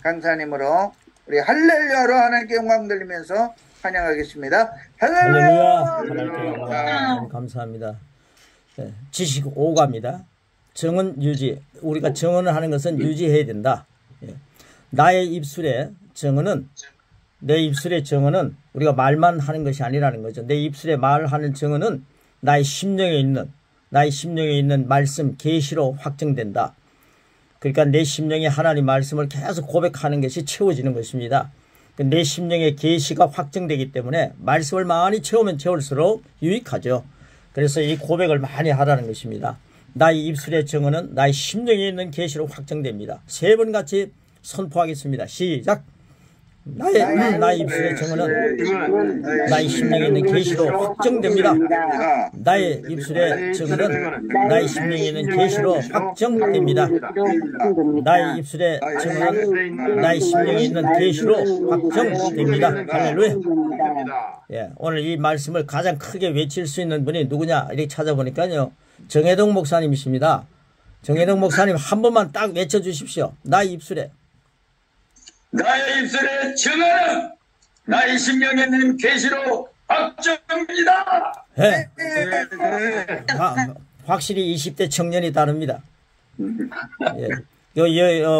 강사님으로 우리 할렐루야로 하나님께 영광 돌리면서 찬양하겠습니다. 할렐루야. 하나님께 영광. 감사합니다. 네, 지식 5가입니다. 정은 유지. 우리가 정언을 하는 것은 유지해야 된다. 나의 입술에 정언은, 내 입술의 정언은 우리가 말만 하는 것이 아니라는 거죠. 내 입술에 말하는 정언은 나의 심령에 있는 말씀 계시로 확정된다. 그러니까 내 심령에 하나님 말씀을 계속 고백하는 것이 채워지는 것입니다. 내 심령의 계시가 확정되기 때문에 말씀을 많이 채우면 채울수록 유익하죠. 그래서 이 고백을 많이 하라는 것입니다. 나의 입술의 정언은 나의 심령에 있는 계시로 확정됩니다. 3번 같이 선포하겠습니다. 시작. 나의 입술의 정언은 나의 심령에 있는 계시로 확정됩니다. 나의 입술의 정언은 나의 심령에 있는 계시로 확정됩니다. 나의 입술의 정언은 나의 심령에 있는 계시로 확정됩니다. 할렐루야. 예, 오늘 이 말씀을 가장 크게 외칠 수 있는 분이 누구냐 이렇게 찾아보니까요, 정혜동 목사님이십니다. 정혜동 목사님 한 번만 딱 외쳐주십시오. 나의 입술에 정언은 나의 심령에 있는 계시로 확정됩니다. 네. 확실히 20대 청년이 다릅니다. 예.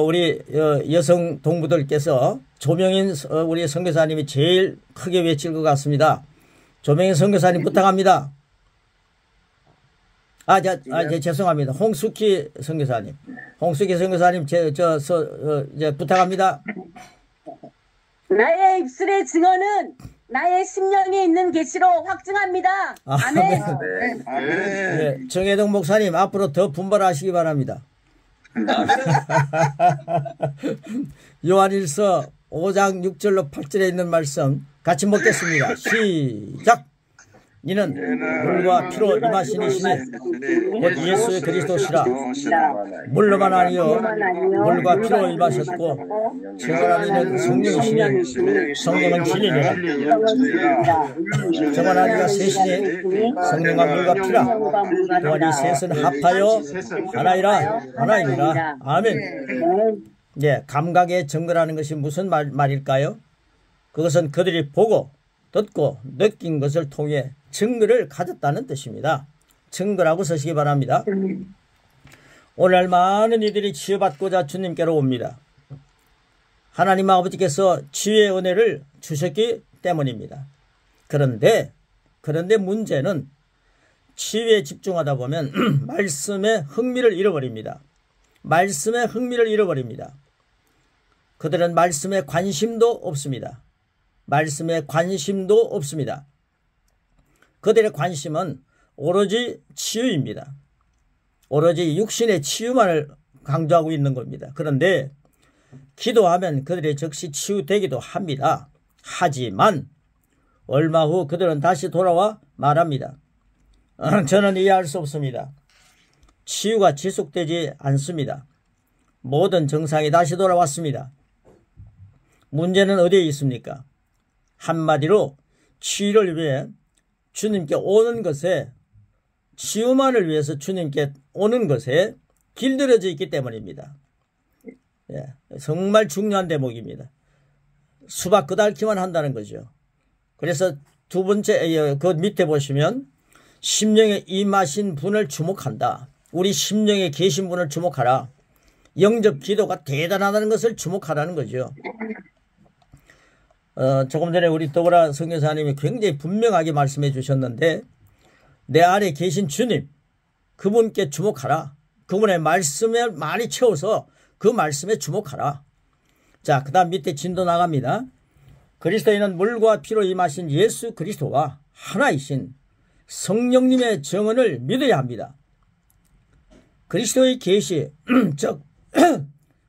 우리 여성 동부들께서 조명인 우리 선교사님이 제일 크게 외칠 것 같습니다. 조명인 선교사님 부탁합니다. 죄송합니다. 홍숙희 선교사님. 홍숙희 선교사님, 이제 부탁합니다. 나의 입술의 증언은 나의 심령에 있는 계시로 확증합니다. 아멘. 네, 정혜동 목사님, 앞으로 더 분발하시기 바랍니다. 요한일서 5장 6절로 8절에 있는 말씀 같이 먹겠습니다. 시작. 이는 물과 피로 임하신 이시니 곧 예수의 그리스도시라. 물로만 아니요 물과 피로 임하셨고 정언한 이는 성령이시니 성령은 진리니라. 정언한 이가 셋이니 성령과 물과 피라. 또한 이 셋은 합하여 하나이니라. 아멘. 예, 감각에 증거라는 것이 무슨 말일까요? 그것은 그들이 보고 듣고 느낀 것을 통해 증거를 가졌다는 뜻입니다. 증거라고 쓰시기 바랍니다. 오늘 많은 이들이 치유받고자 주님께로 옵니다. 하나님 아버지께서 치유의 은혜를 주셨기 때문입니다. 그런데 문제는 치유에 집중하다 보면 말씀의 흥미를 잃어버립니다. 그들은 말씀에 관심도 없습니다. 그들의 관심은 오로지 치유입니다. 오로지 육신의 치유만을 강조하고 있는 겁니다. 그런데 기도하면 그들이 즉시 치유되기도 합니다. 하지만 얼마 후 그들은 다시 돌아와 말합니다. 저는 이해할 수 없습니다. 치유가 지속되지 않습니다. 모든 증상이 다시 돌아왔습니다. 문제는 어디에 있습니까? 한마디로 치유를 위해 주님께 오는 것에, 치유만을 위해서 주님께 오는 것에 길들여져 있기 때문입니다. 예, 정말 중요한 대목입니다. 수박 끄달기만 한다는 거죠. 그래서 두 번째, 그 밑에 보시면 심령에 임하신 분을 주목한다. 우리 심령에 계신 분을 주목하라. 영접 기도가 대단하다는 것을 주목하라는 거죠. 조금 전에 우리 더불어 선교사님이 굉장히 분명하게 말씀해 주셨는데, 내 안에 계신 주님, 그분께 주목하라. 그분의 말씀에 많이 채워서 그 말씀에 주목하라. 자, 그 다음 밑에 진도 나갑니다. 그리스도인은 물과 피로 임하신 예수 그리스도와 하나이신 성령님의 정언을 믿어야 합니다. 그리스도의 계시, 즉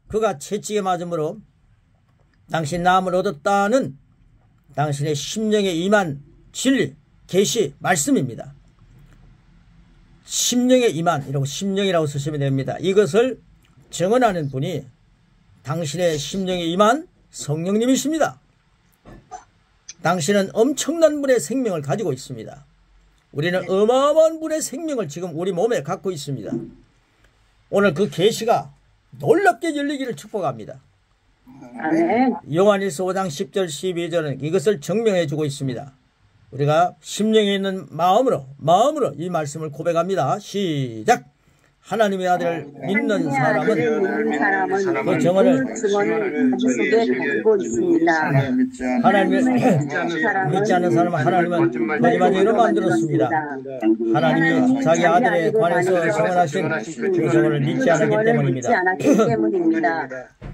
그가 채찍에 맞음으로 당신 나음을 얻었다는 당신의 심령에 임한 진리, 계시, 말씀입니다. 심령에 임한, 이라고 심령이라고 쓰시면 됩니다. 이것을 정언하는 분이 당신의 심령에 임한 성령님이십니다. 당신은 엄청난 분의 생명을 가지고 있습니다. 우리는 어마어마한 분의 생명을 지금 우리 몸에 갖고 있습니다. 오늘 그 계시가 놀랍게 열리기를 축복합니다. 아멘. 요한일서 5장 10절 12절은 이것을 증명해 주고 있습니다. 우리가 심령에 있는 마음으로 이 말씀을 고백합니다. 시작! 하나님의 아들을 믿는 사람은 그 증언을 자기 속에 가지고 있습니다. 하나님을 믿지 않는 사람은 하나님은 거짓말쟁이로 만들었습니다. 하나님이 자기 아들에 관해서 증언하신 그 증언을 믿지 않았기 때문입니다.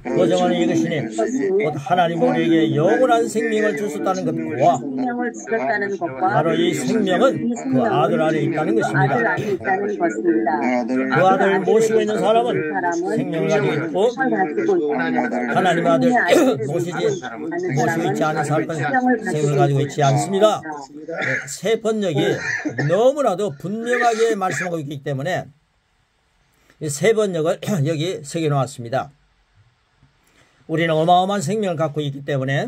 그 증언은 이것이니 곧 하나님 우리에게 영원한 생명을 주셨다는 것과 바로 이 생명은 그 아들 안에 있다는 것입니다. 그 아들을 모시고 있는 사람은 생명을 가지고 있고 하나님의 아들 모시고 있지 않은 사람은 생명을 가지고 있지 않습니다. 새 번역이 너무나도 분명하게 말씀하고 있기 때문에 새 번역을 여기 새겨놓았습니다. 우리는 어마어마한 생명을 갖고 있기 때문에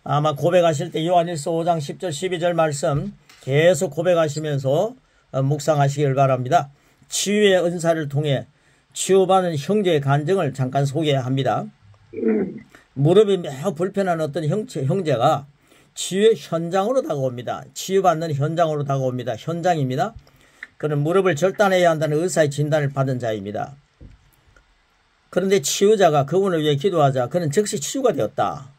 아마 고백하실 때 요한일서 5장 10절 12절 말씀 계속 고백하시면서 묵상하시길 바랍니다. 치유의 은사를 통해 치유받은 형제의 간증을 잠깐 소개합니다. 무릎이 매우 불편한 어떤 형제가 치유의 현장으로 다가옵니다. 치유받는 현장으로 다가옵니다. 현장입니다. 그는 무릎을 절단해야 한다는 의사의 진단을 받은 자입니다. 그런데 치유자가 그분을 위해 기도하자 그는 즉시 치유가 되었다.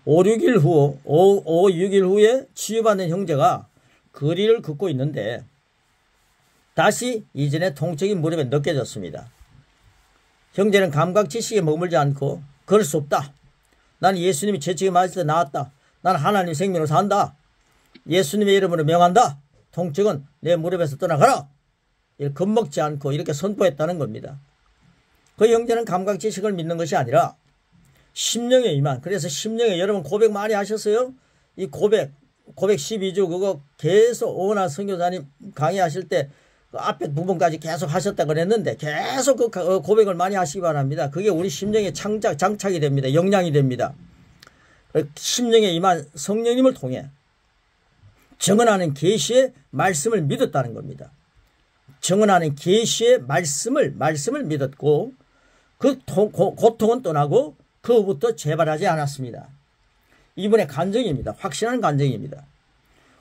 6일 후에 치유받는 형제가 거리를 걷고 있는데 다시 이전의 통증이 무릎에 느껴졌습니다. 형제는 감각 지식에 머물지 않고 그럴 수 없다. 나는 예수님이 채찍에 맞을 때 나았다. 나는 하나님의 생명으로 산다. 예수님의 이름으로 명한다. 통증은 내 무릎에서 떠나가라. 이렇게 겁먹지 않고 이렇게 선포했다는 겁니다. 그 형제는 감각 지식을 믿는 것이 아니라 심령에 임한, 그래서 심령에 여러분 고백 많이 하셨어요? 이 고백 12주 그거 계속 오은하 선교사님 강의하실 때 그 앞에 부분까지 계속 하셨다 그랬는데 계속 그 고백을 많이 하시기 바랍니다. 그게 우리 심령에 장착이 됩니다. 영향이 됩니다. 심령에 임한 성령님을 통해 증언하는 계시의 말씀을 믿었다는 겁니다. 증언하는 계시의 말씀을 믿었고 그 고통은 떠나고 그부터 재발하지 않았습니다. 이분의 간증입니다. 확신하는 간증입니다.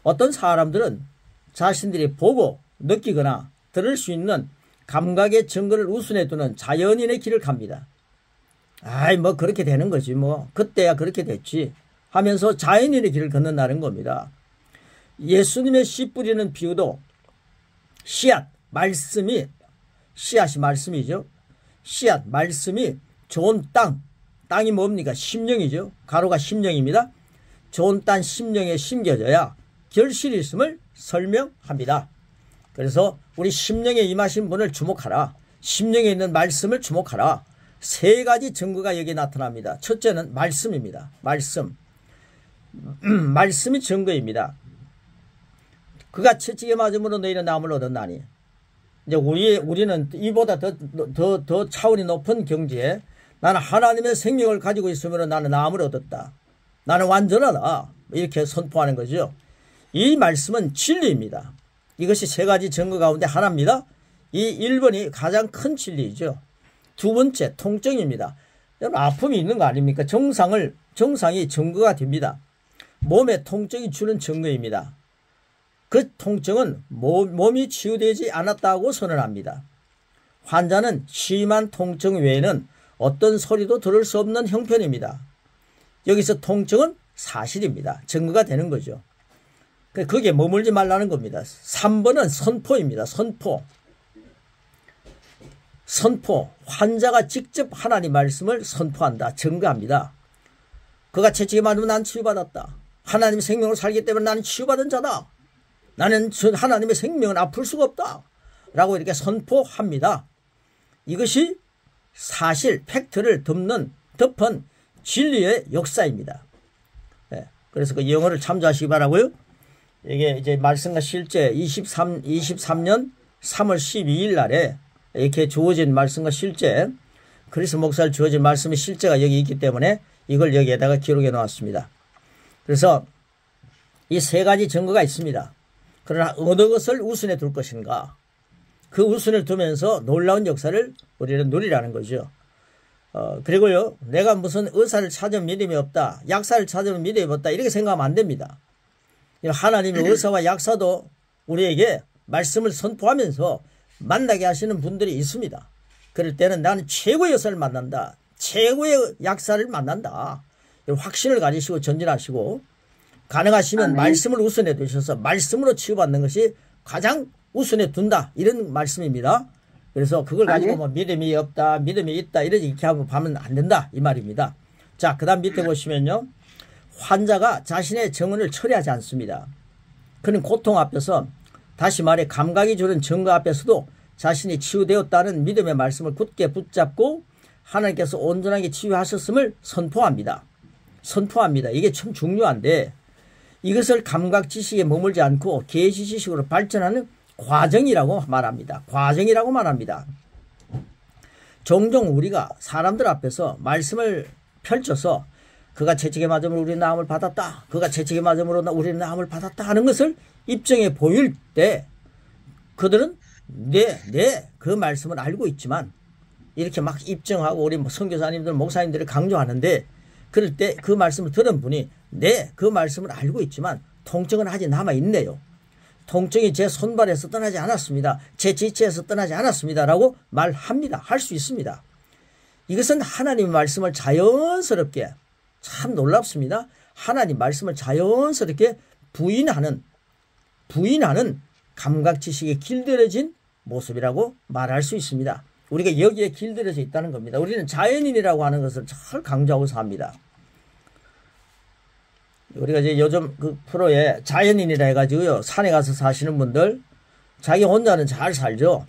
어떤 사람들은 자신들이 보고 느끼거나 들을 수 있는 감각의 증거를 우선해 두는 자연인의 길을 갑니다. 아이 뭐 그렇게 되는 거지 뭐 그때야 그렇게 됐지 하면서 자연인의 길을 걷는다는 겁니다. 예수님의 씨 뿌리는 비유도 씨앗 말씀이 씨앗이 말씀이죠. 씨앗 말씀이 좋은 땅이 뭡니까? 심령이죠. 가로가 심령입니다. 좋은 땅 심령에 심겨져야 결실이 있음을 설명합니다. 그래서 우리 심령에 임하신 분을 주목하라. 심령에 있는 말씀을 주목하라. 세 가지 증거가 여기 나타납니다. 첫째는 말씀입니다. 말씀이 증거입니다. 그가 채찍에 맞음으로 너희는 나음을 얻었나니. 이제 우리는 이보다 더 차원이 높은 경지에 나는 하나님의 생명을 가지고 있으므로 나는 나음을 얻었다. 나는 완전하다. 이렇게 선포하는 거죠. 이 말씀은 진리입니다. 이것이 세 가지 증거 가운데 하나입니다. 이 1번이 가장 큰 진리이죠. 두 번째 통증입니다. 여러분 아픔이 있는 거 아닙니까? 정상이 증거가 됩니다. 몸에 통증이 주는 증거입니다. 그 통증은 몸이 치유되지 않았다고 선언합니다. 환자는 심한 통증 외에는 어떤 소리도 들을 수 없는 형편입니다. 여기서 통증은 사실입니다. 증거가 되는 거죠. 거기에 머물지 말라는 겁니다. 3번은 선포입니다. 선포. 환자가 직접 하나님 말씀을 선포한다. 증거합니다. 그가 채찍에 맞으면 난 치유받았다. 하나님의 생명으로 살기 때문에 나는 치유받은 자다. 나는 하나님의 생명은 아플 수가 없다. 라고 이렇게 선포합니다. 이것이 사실, 팩트를 덮은 진리의 역사입니다. 네, 그래서 그 영어를 참조하시기 바라고요. 이게 이제 말씀과 실제 23년 3월 12일 날에 이렇게 주어진 말씀과 실제 그리스 목사를 주어진 말씀의 실제가 여기 있기 때문에 이걸 여기에다가 기록해 놓았습니다. 그래서 이 세 가지 증거가 있습니다. 그러나 어느 것을 우선에 둘 것인가? 그 우선을 두면서 놀라운 역사를 우리는 누리라는 거죠. 그리고요, 내가 무슨 의사를 찾으면 믿음이 없다, 약사를 찾으면 믿음이 없다, 이렇게 생각하면 안 됩니다. 하나님의 의사와 약사도 우리에게 말씀을 선포하면서 만나게 하시는 분들이 있습니다. 그럴 때는 나는 최고의 의사를 만난다, 최고의 약사를 만난다, 확신을 가지시고 전진하시고, 가능하시면 말씀을 우선해 두셔서 말씀으로 치유받는 것이 가장 우선해 둔다, 이런 말씀입니다. 그래서 그걸 가지고 뭐 믿음이 없다, 믿음이 있다, 이렇게 하면 안 된다, 이 말입니다. 자, 그 다음 밑에 보시면요, 환자가 자신의 정언을 처리하지 않습니다. 그는 고통 앞에서, 다시 말해 감각이 주는 증거 앞에서도 자신이 치유되었다는 믿음의 말씀을 굳게 붙잡고 하나님께서 온전하게 치유하셨음을 선포합니다. 이게 참 중요한데, 이것을 감각 지식에 머물지 않고 계시 지식으로 발전하는 과정이라고 말합니다. 종종 우리가 사람들 앞에서 말씀을 펼쳐서 그가 채찍에 맞음으로 우리는 나음을 받았다, 그가 채찍에 맞음으로 우리는 나음을 받았다 하는 것을 입증해 보일 때 그들은 그 말씀을 알고 있지만 이렇게 막 입증하고 우리 선교사님들 목사님들이 강조하는데, 그럴 때 그 말씀을 들은 분이 그 말씀을 알고 있지만 통증은 아직 남아있네요. 통증이 제 손발에서 떠나지 않았습니다, 제 지체에서 떠나지 않았습니다 라고 말합니다. 할 수 있습니다. 이것은 하나님의 말씀을 자연스럽게, 참 놀랍습니다, 하나님 말씀을 자연스럽게 부인하는 감각지식에 길들여진 모습이라고 말할 수 있습니다. 우리가 여기에 길들여져 있다는 겁니다. 우리는 자연인이라고 하는 것을 잘 강조하고 삽니다. 우리가 이제 요즘 그 프로에 자연인이라 해가지고요, 산에 가서 사시는 분들 자기 혼자는 잘 살죠.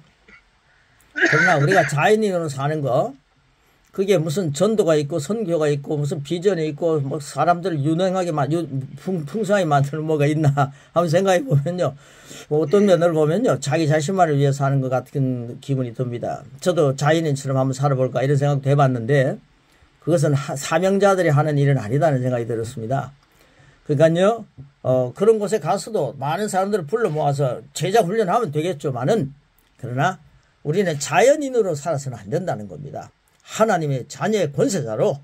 그러나 우리가 자연인으로 사는 거, 그게 무슨 전도가 있고 선교가 있고 무슨 비전이 있고 뭐 사람들을 유능하게 풍성하게 만드는 뭐가 있나 한번 생각해 보면요, 어떤 면을 보면요, 자기 자신만을 위해서 하는 것 같은 기분이 듭니다. 저도 자연인처럼 한번 살아볼까 이런 생각도 해봤는데, 그것은 사명자들이 하는 일은 아니다는 생각이 들었습니다. 그러니까요, 그런 곳에 가서도 많은 사람들을 불러 모아서 제자 훈련하면 되겠죠만은, 그러나 우리는 자연인으로 살아서는 안 된다는 겁니다. 하나님의 자녀의 권세자로,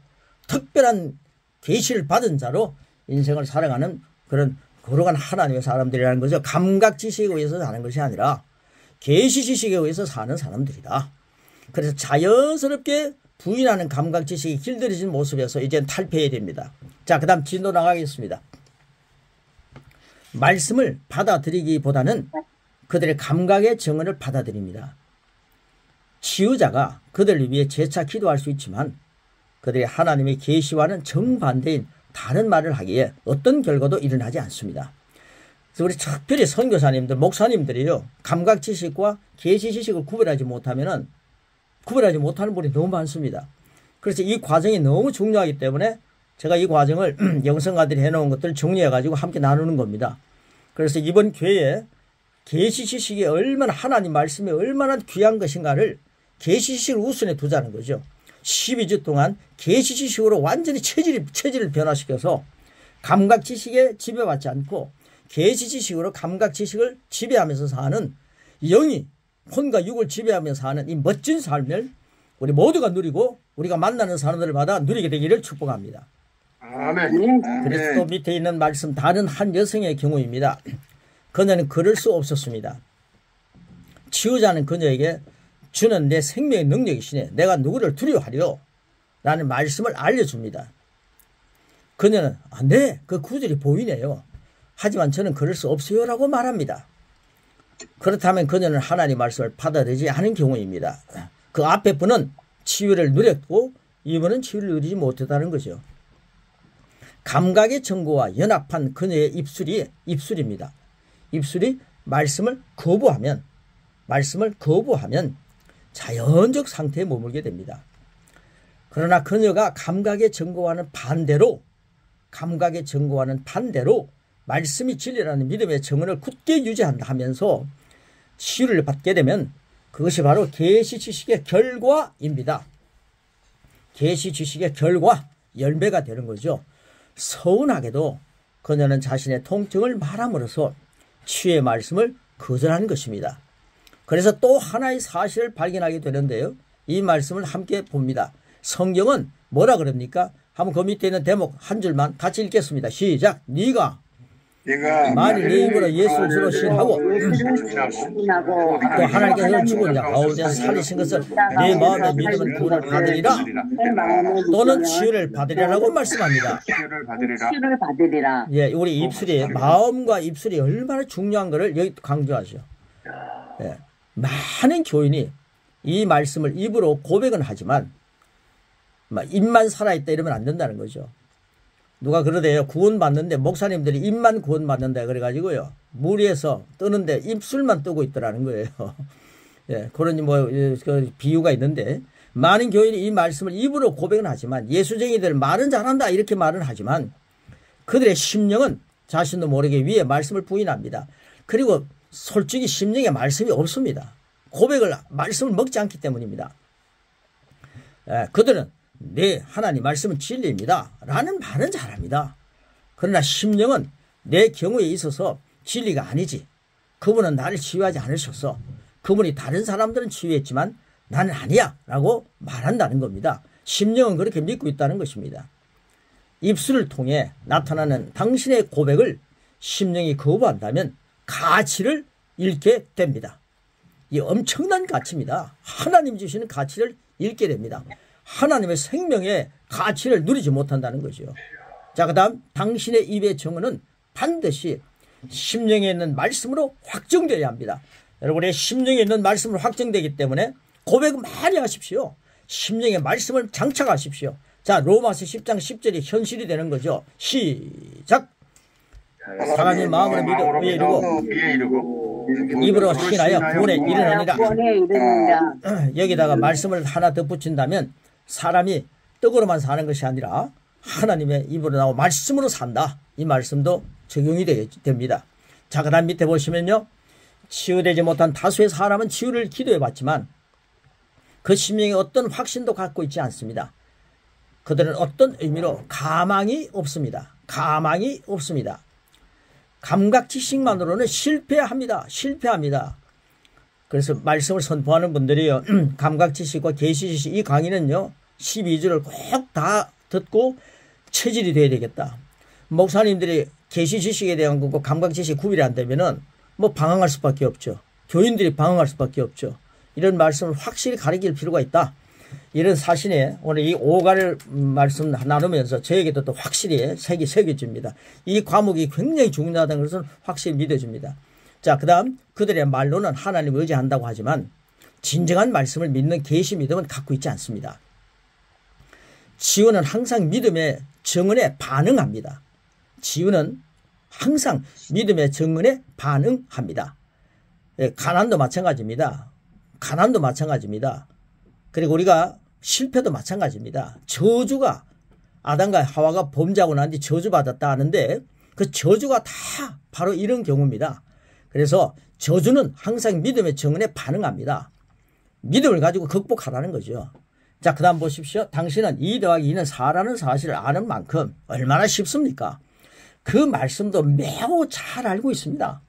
특별한 계시를 받은 자로 인생을 살아가는 그런 거룩한 하나님의 사람들이라는 거죠. 감각 지식에 의해서 사는 것이 아니라 계시 지식에 의해서 사는 사람들이다. 그래서 자연스럽게 부인하는 감각 지식이 길들여진 모습에서 이제 탈피해야 됩니다. 자, 그 다음 진도 나가겠습니다. 말씀을 받아들이기보다는 그들의 감각의 증언을 받아들입니다. 치유자가 그들을 위해 재차 기도할 수 있지만 그들이 하나님의 계시와는 정반대인 다른 말을 하기에 어떤 결과도 일어나지 않습니다. 그래서 우리 특별히 선교사님들, 목사님들이요, 감각 지식과 계시 지식을 구별하지 못하는 분이 너무 많습니다. 그래서 이 과정이 너무 중요하기 때문에 제가 이 과정을 영성가들이 해놓은 것들을 정리해가지고 함께 나누는 겁니다. 그래서 이번 기회에 계시 지식이 얼마나, 하나님 말씀이 얼마나 귀한 것인가를 계시 지식을 우선에 두자는 거죠. 12주 동안 계시 지식으로 완전히 체질을 변화시켜서 감각 지식에 지배받지 않고 계시 지식으로 감각 지식을 지배하면서 사는, 영이 혼과 육을 지배하면서 사는 이 멋진 삶을 우리 모두가 누리고 우리가 만나는 사람들마다 누리게 되기를 축복합니다. 아멘. 그래서 또 밑에 있는 말씀, 다른 한 여성의 경우입니다. 그녀는 그럴 수 없었습니다. 치유자는 그녀에게 주는 내 생명의 능력이시네, 내가 누구를 두려워하리요? 라는 말씀을 알려줍니다. 그녀는 네, 그 구절이 보이네요. 하지만 저는 그럴 수 없어요 라고 말합니다. 그렇다면 그녀는 하나님 말씀을 받아들이지 않은 경우입니다. 그 앞에 분은 치유를 누렸고 이분은 치유를 누리지 못했다는 거죠. 감각의 증거와 연합한 그녀의 입술입니다. 입술이 말씀을 거부하면 자연적 상태에 머물게 됩니다. 그러나 그녀가 감각의 증거와는 반대로 말씀이 진리라는 믿음의 정언을 굳게 유지한다 하면서 치유를 받게 되면 그것이 바로 계시 지식의 결과입니다. 계시 지식의 결과, 열매가 되는 거죠. 서운하게도 그녀는 자신의 통증을 말함으로써 치유의 말씀을 거절한 것입니다. 그래서 또 하나의 사실을 발견하게 되는데요, 이 말씀을 함께 봅니다. 성경은 뭐라 그럽니까? 한번 그 밑에 있는 대목 한 줄만 같이 읽겠습니다. 시작. 네가 만일 네 입으로 예수를 주로 시인하고 또 하나님께서 죽은 자 가운데서 살리신 것을 네 마음에 믿으면 구원을 받으리라 또는 치유를 받으리라고 말씀합니다. 치유를 받으리라. 예, 우리 입술이 마음과 입술이 얼마나 중요한 것을 여기 강조하죠. 예, 많은 교인이 이 말씀을 입으로 고백은 하지만 입만 살아있다 이러면 안 된다는 거죠. 누가 그러대요. 구원받는데 목사님들이 입만 구원받는다 그래가지고요. 물 위에서 뜨는데 입술만 뜨고 있더라는 거예요. 예, 그런 그 비유가 있는데 많은 교인이 이 말씀을 입으로 고백은 하지만 예수쟁이들 말은 잘한다 이렇게 말은 하지만 그들의 심령은 자신도 모르게 위에 말씀을 부인합니다. 그리고 솔직히 심령에 말씀이 없습니다. 고백을 말씀을 먹지 않기 때문입니다. 예, 그들은 네 하나님 말씀은 진리입니다 라는 말은 잘합니다. 그러나 심령은 내 경우에 있어서 진리가 아니지. 그분은 나를 치유하지 않으셔서 그분이 다른 사람들은 치유했지만 나는 아니야 라고 말한다는 겁니다. 심령은 그렇게 믿고 있다는 것입니다. 입술을 통해 나타나는 당신의 고백을 심령이 거부한다면 가치를 잃게 됩니다. 이 엄청난 가치입니다. 하나님 주시는 가치를 잃게 됩니다. 하나님의 생명의 가치를 누리지 못한다는 거죠. 자, 그 다음 당신의 입의 정언은 반드시 심령에 있는 말씀으로 확정되어야 합니다. 여러분의 심령에 있는 말씀으로 확정되기 때문에 고백을 많이 하십시오. 심령의 말씀을 장착하십시오. 자, 로마서 10장 10절이 현실이 되는 거죠. 시작. 사람이 마음으로 믿어 위에 이르고 입으로 시인하여 구원에 이르느니라. 여기다가 말씀을 하나 덧붙인다면 사람이 떡으로만 사는 것이 아니라 하나님의 입으로 나오고 말씀으로 산다. 이 말씀도 적용이 됩니다. 자, 그 다음 밑에 보시면요. 치유되지 못한 다수의 사람은 치유를 기도해 봤지만 그 심령에 어떤 확신도 갖고 있지 않습니다. 그들은 어떤 의미로 가망이 없습니다. 가망이 없습니다. 감각 지식만으로는 실패합니다. 그래서 말씀을 선포하는 분들이요. 감각 지식과 계시 지식 이 강의는요. 12주를 꼭 다 듣고 체질이 돼야 되겠다. 목사님들이 계시 지식에 대한 거고 감각 지식 구별이 안 되면은 뭐 방황할 수밖에 없죠. 교인들이 방황할 수밖에 없죠. 이런 말씀을 확실히 가르칠 필요가 있다. 이런 사실에 오늘 이 5가를 말씀 나누면서 저에게도 또 확실히 색이 새겨집니다. 이 과목이 굉장히 중요하다는 것은 확실히 믿어집니다. 자, 그 다음 그들의 말로는 하나님을 의지한다고 하지만 진정한 말씀을 믿는 계시 믿음은 갖고 있지 않습니다. 치유는 항상 믿음의 정언에 반응합니다. 치유는 항상 믿음의 정언에 반응합니다. 예, 가난도 마찬가지입니다. 그리고 우리가 실패도 마찬가지입니다. 저주가 아담과 하와가 범죄하고 난 뒤 저주받았다 하는데 그 저주가 다 바로 이런 경우입니다. 그래서 저주는 항상 믿음의 정언에 반응합니다. 믿음을 가지고 극복하라는 거죠. 자, 그 다음 보십시오. 당신은 2 더하기 2는 4라는 사실을 아는 만큼 얼마나 쉽습니까? 그 말씀도 매우 잘 알고 있습니다.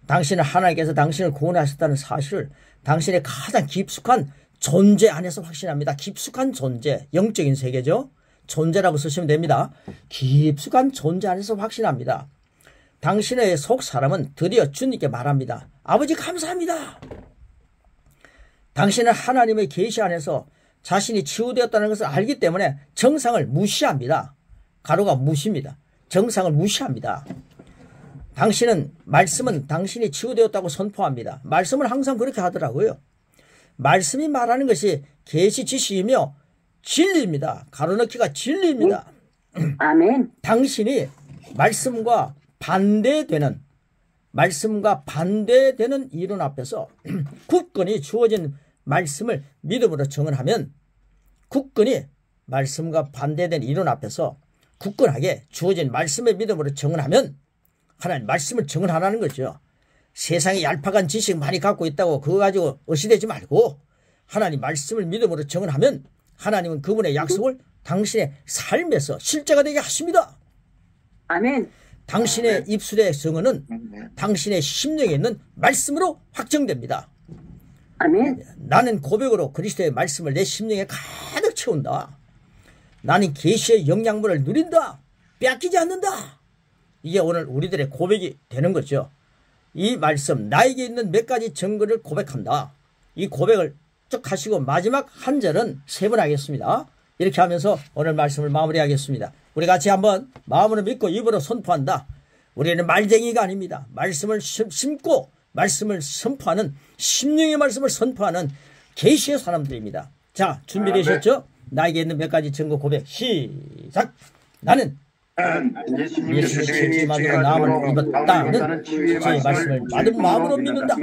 당신은 하나님께서 당신을 구원하셨다는 사실을 당신의 가장 깊숙한 존재 안에서 확신합니다. 깊숙한 존재, 영적인 세계죠. 존재라고 쓰시면 됩니다. 깊숙한 존재 안에서 확신합니다. 당신의 속 사람은 드디어 주님께 말합니다. 아버지 감사합니다. 당신은 하나님의 계시 안에서 자신이 치유되었다는 것을 알기 때문에 정상을 무시합니다. 가로가 무시입니다. 정상을 무시합니다. 당신은 말씀은 당신이 치유되었다고 선포합니다. 말씀을 항상 그렇게 하더라고요. 말씀이 말하는 것이 계시 지식이며 진리입니다. 가로넣기가 진리입니다. 아멘. 당신이 말씀과 반대되는 이론 앞에서 굳건히 주어진 말씀을 믿음으로 정언하면 굳건히 말씀과 반대된 이론 앞에서 굳건하게 주어진 말씀의 믿음으로 정언하면 하나님 말씀을 정언하라는 거죠. 세상에 얄팍한 지식 많이 갖고 있다고 그거 가지고 어시되지 말고 하나님 말씀을 믿음으로 정언하면 하나님은 그분의 약속을 당신의 삶에서 실제가 되게 하십니다. 아멘. 당신의 입술의 정언은 당신의 심령에 있는 말씀으로 확정됩니다. 아멘. 나는 고백으로 그리스도의 말씀을 내 심령에 가득 채운다. 나는 계시의 영양분을 누린다. 뺏기지 않는다. 이게 오늘 우리들의 고백이 되는 거죠. 이 말씀, 나에게 있는 몇 가지 증거를 고백한다. 이 고백을 쭉 하시고 마지막 한 절은 세 번 하겠습니다. 이렇게 하면서 오늘 말씀을 마무리하겠습니다. 우리 같이 한번 마음으로 믿고 입으로 선포한다. 우리는 말쟁이가 아닙니다. 말씀을 심고 말씀을 선포하는, 심령의 말씀을 선포하는 계시의 사람들입니다. 자, 준비되셨죠? 나에게 있는 몇 가지 증거 고백 시작. 나는 예수님의 치유만으로 나음을 입었다는 주의 말씀을 받은 마음으로 믿는다.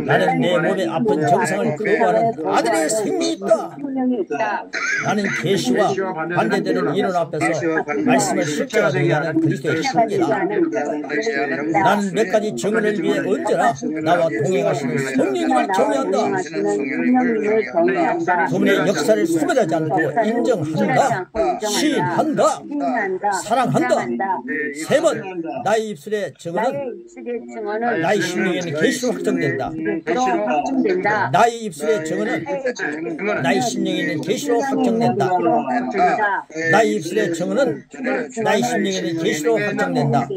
나는 내 몸의 아픈 정상을 거부하는 아들의 생명이 있다. 나는 계시와 반대되는 이론 앞에서 말씀을 실제화되게 하는 그리스도의 신이다. 나는 몇 가지 증언을 위해 언제나 나와 동행하시는 성령님을 경외한다. 그분의 역사를 소멸하지 않고 인정한다. 시인한다. 사랑한다. 세 번 나의 입술의 증언은 나의 심령에는 계시로 확정된다. 나의 입술의 증언은 나의 심령에는 계시로 확정된다. 나의 입술의 증언은 나의 심령에는 계시로 확정된다.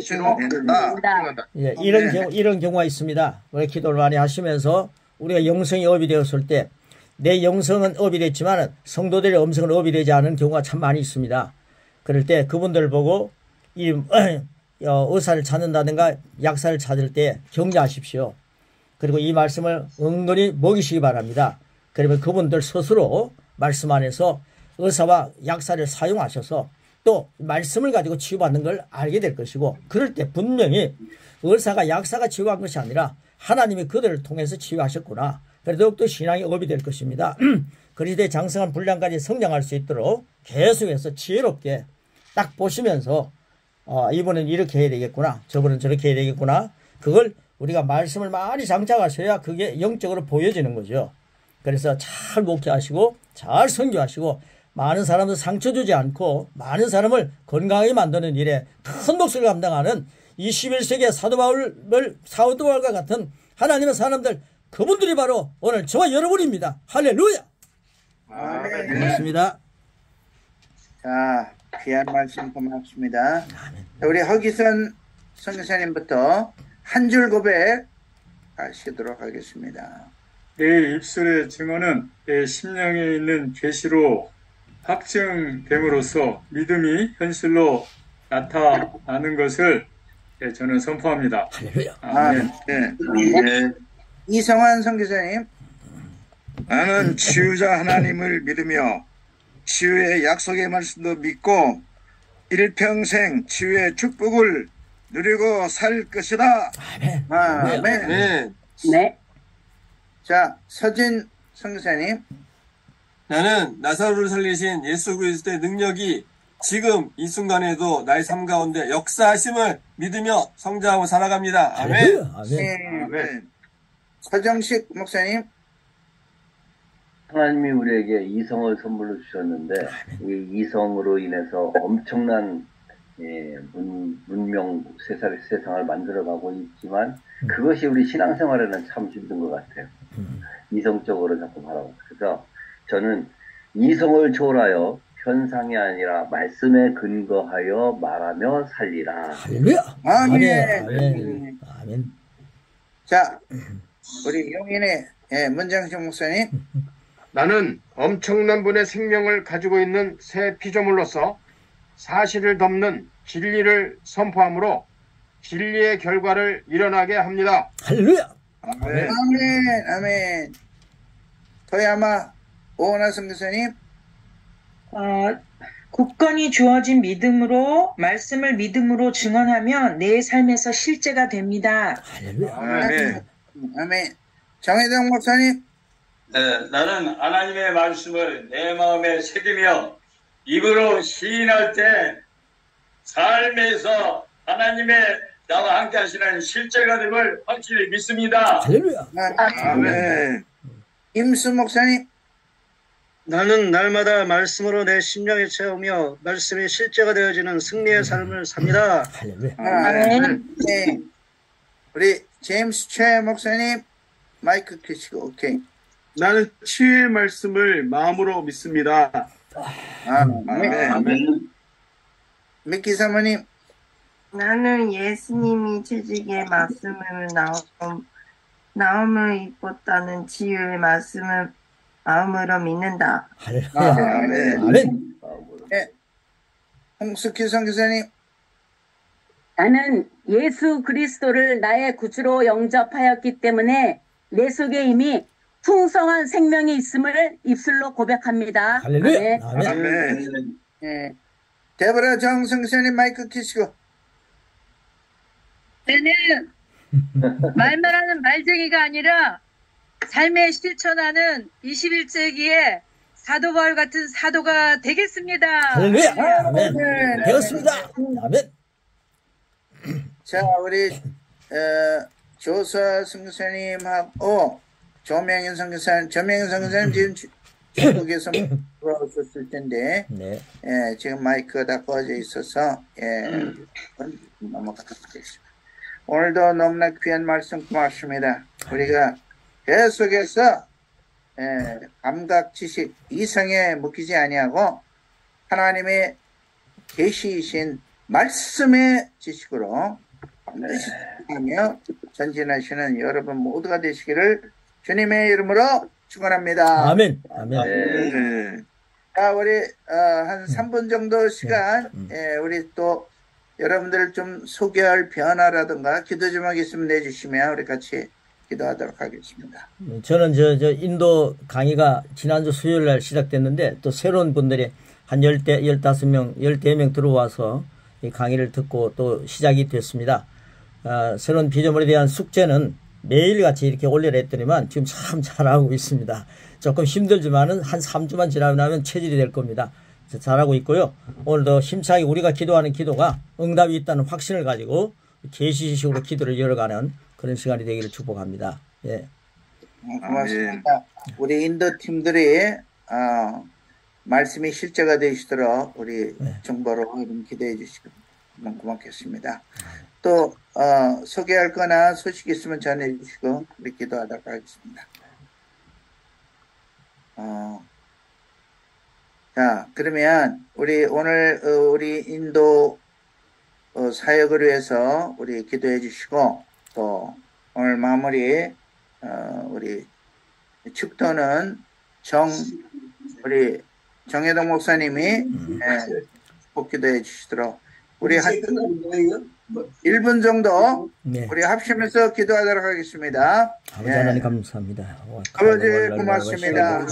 예, 이런 경우가 있습니다. 우리 기도를 많이 하시면서 우리가 영성이 업이 되었을 때 내 영성은 업이 됐지만 성도들의 음성은 업이 되지 않은 경우가 참 많이 있습니다. 그럴 때 그분들 보고 이 의사를 찾는다든가 약사를 찾을 때 경계하십시오. 그리고 이 말씀을 은근히 먹이시기 바랍니다. 그러면 그분들 스스로 말씀 안에서 의사와 약사를 사용하셔서 또 말씀을 가지고 치유받는 걸 알게 될 것이고, 그럴 때 분명히 의사가 약사가 치유한 것이 아니라 하나님이 그들을 통해서 치유하셨구나. 그래서 더욱더 신앙이 업이 될 것입니다. 그리스도의 장성한 분량까지 성장할 수 있도록 계속해서 지혜롭게 딱 보시면서 이분은 이렇게 해야 되겠구나, 저분은 저렇게 해야 되겠구나, 그걸 우리가 말씀을 많이 장착하셔야 그게 영적으로 보여지는 거죠. 그래서 잘 목회하시고 잘 선교하시고 많은 사람들 상처 주지 않고 많은 사람을 건강하게 만드는 일에 큰 몫을 감당하는 21세기의 사도 바울과 같은 하나님의 사람들, 그분들이 바로 오늘 저와 여러분입니다. 할렐루야. 고맙습니다. 자, 귀한 말씀 고맙습니다. 우리 허기선 선교사님부터 한 줄 고백 하시도록 하겠습니다. 내 입술의 증언은 내 심령에 있는 계시로 확증됨으로써 믿음이 현실로 나타나는 것을 저는 선포합니다. 할렐루야. 아멘. 네. 이성환 선교사님. 나는 치유자 하나님을 믿으며 치유의 약속의 말씀도 믿고 일평생 치유의 축복을 누리고 살 것이다. 아멘. 아멘. 네. 네. 자, 서진 선교사님. 나는 나사로를 살리신 예수 그리스도의 능력이 지금 이 순간에도 나의 삶 가운데 역사하심을 믿으며 성장하고 살아갑니다. 아멘. 할렐루야. 아멘. 네. 아멘. 서정식 목사님. 하나님이 우리에게 이성을 선물로 주셨는데 이 이성으로 인해서 엄청난 문명 세상을 만들어가고 있지만 그것이 우리 신앙생활에는 참 힘든 것 같아요. 이성적으로 자꾸 바라보고. 그래서 저는 이성을 초월하여 현상이 아니라 말씀에 근거하여 말하며 살리라. 할렐루야. 아멘. 아멘. 아멘. 자, 우리 용인의 문장식 목사님. 나는 엄청난 분의 생명을 가지고 있는 새 피조물로서 사실을 덮는 진리를 선포함으로 진리의 결과를 일어나게 합니다. 할렐루야. 아멘. 아멘. 토야마 오은하 선교사님. 굳건히 주어진 믿음으로 말씀을 믿음으로 증언하면 내 삶에서 실제가 됩니다. 할렐루야. 아멘. 아멘. 정혜정 목사님. 네, 나는 하나님의 말씀을 내 마음에 새기며 입으로 시인할 때 삶에서 하나님의 나와 함께 하시는 실제가 됨을 확실히 믿습니다. 할렐루야. 아멘. 임수 목사님. 나는 날마다 말씀으로 내 심령에 채우며 말씀이 실제가 되어지는 승리의 삶을 삽니다. 할렐루야. 아멘. 우리 제임스 최 목사님 마이크 켜시고 오케이. 나는 치유의 말씀을 마음으로 믿습니다. 아멘. 미키 사모님. 나는 예수님이 채찍의 말씀을 나음을 입었다는 치유의 말씀을 마음으로 믿는다. 아멘. 네. 홍숙희 선교사님. 나는 예수 그리스도를 나의 구주로 영접하였기 때문에 내 속에 이미 풍성한 생명이 있음을 입술로 고백합니다. 할렐루야. 아멘. 네. 데보라 정성사님 마이크 켜시고. 나는 말만 하는 말쟁이가 아니라 삶에 실천하는 21세기의 사도 바울 같은 사도가 되겠습니다. 할렐루야. 아멘. 되었습니다. 아멘. 자, 우리 조사 선교사님하고 조명현 선교사님 지금 중국에서 돌아오셨을 텐데, 네. 예, 지금 마이크가 다 꺼져 있어서 넘어가겠습니다. 오늘도 너무나 귀한 말씀 고맙습니다. 우리가 계속해서 감각 지식 이성에 묶이지 아니하고 하나님의 계시이신 말씀의 지식으로 반드시 하며 전진하시는 여러분 모두가 되시기를 주님의 이름으로 축원합니다. 아멘. 아멘. 자, 우리 한 3분 정도 시간 우리 또 여러분들 좀 소개할 변화라든가 기도 제목 있으면 내주시면 우리 같이 기도하도록 하겠습니다. 저는 저 인도 강의가 지난주 수요일 날 시작됐는데 또 새로운 분들이 한 15명, 14명 들어와서 이 강의를 듣고 또 시작이 됐습니다. 새로운 비전물에 대한 숙제는 매일같이 이렇게 올려라 했더니만 지금 참 잘하고 있습니다. 조금 힘들지만은 한 3주만 지나고 나면 체질이 될 겁니다. 잘하고 있고요. 오늘도 힘차게 우리가 기도하는 기도가 응답이 있다는 확신을 가지고 계시식으로 기도를 열어가는 그런 시간이 되기를 축복합니다. 예. 고맙습니다. 우리 인도 팀들이 말씀이 실제가 되시도록 우리 정보로 기도해 주시면 고맙겠습니다. 또 소개할 거나 소식 있으면 전해 주시고 우리 기도하도록 하겠습니다. 자, 그러면 우리 오늘 우리 인도 사역을 위해서 우리 기도해 주시고 또 오늘 마무리 우리 축도는 우리 정혜동 목사님이 꼭 기도해 주시도록 우리 한 1분 정도 우리 합심해서 기도하도록 하겠습니다. 아버지 하나님 감사합니다. 아버지 고맙습니다.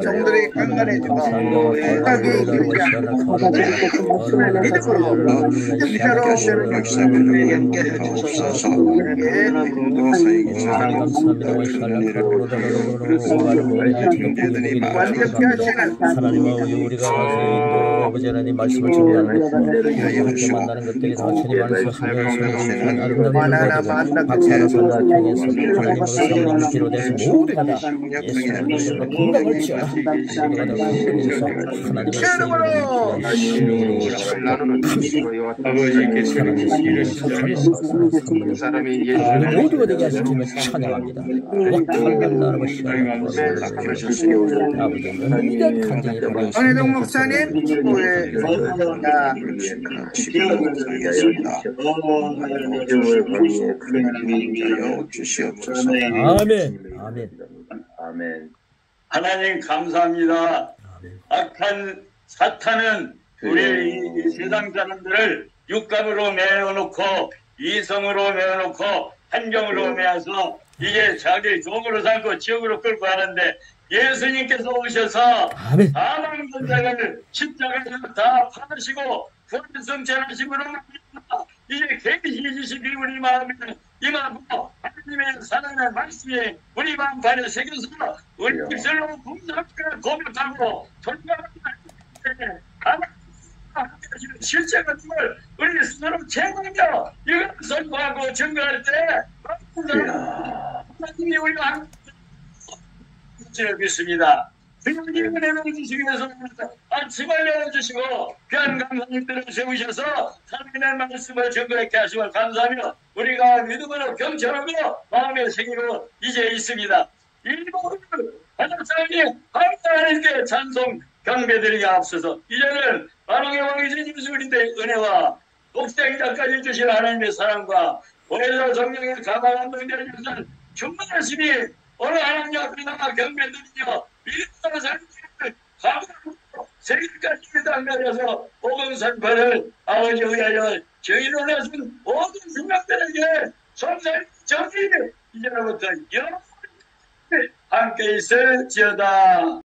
정들이 강간해지고 생각이 길지 않고 믿음으로 진짜로 완벽히 하시는 우리가 아버지 하나님 말씀을 전하는 것과 만나는 것들이 다 주님 안에서 성령의 아름다운 박사를 선을 통해서 하나님으로 성령의 기로 돼서 모두가 다 예수님으로 건강을 지어라. 모두가 되게 하시면 찬양합니다. 정혜동 목사님 아멘. 하나님 감사합니다. 악한 사탄은 우리 이 세상 사람들을 육감으로 내어놓고 이성으로 내어놓고 환경으로 내어서 이게 자기 종으로 삼고 지옥으로 끌고 가는데 예수님께서 오셔서 사망 전쟁을 십자가에서 다 파시고 구원성천하심으로 이제 계시지식이 우리 마음에 임하고 하나님의 사랑의 말씀이 우리 마음 안에 새겨서 우리 입술로 분석을 고백하고 돌려가는 실제가 을 우리 스스로 최고이며 이걸 선포하고 증거할 때 하나님이 우리가 함께 믿습니다. 주님의 은혜를 주시기 위해서 아침을 열어주시고 귀한 강사님들을 세우셔서 하나님의 말씀을 증거하게 하시면 감사하며 우리가 믿음으로 경청하고 마음에 새기고 이제 있습니다. 이 모든 하나님이 하나님께 찬송 경배드리게 앞서서 이제는 만왕의 왕이신 예수 그리스도의 은혜와 독생자까지 주신 하나님의 사랑과 오해자 성령의 가만한 능력을 주신 충만하심이 오늘 하나님 앞에 나가 경배드리며 믿음으로 살기를 가만하고 세계까지 당면해서 복음 선포를 아버지 위하여 저희를 하신 모든 생명들에게 성사의 정의 이제부터 영원히 함께 있을지어다.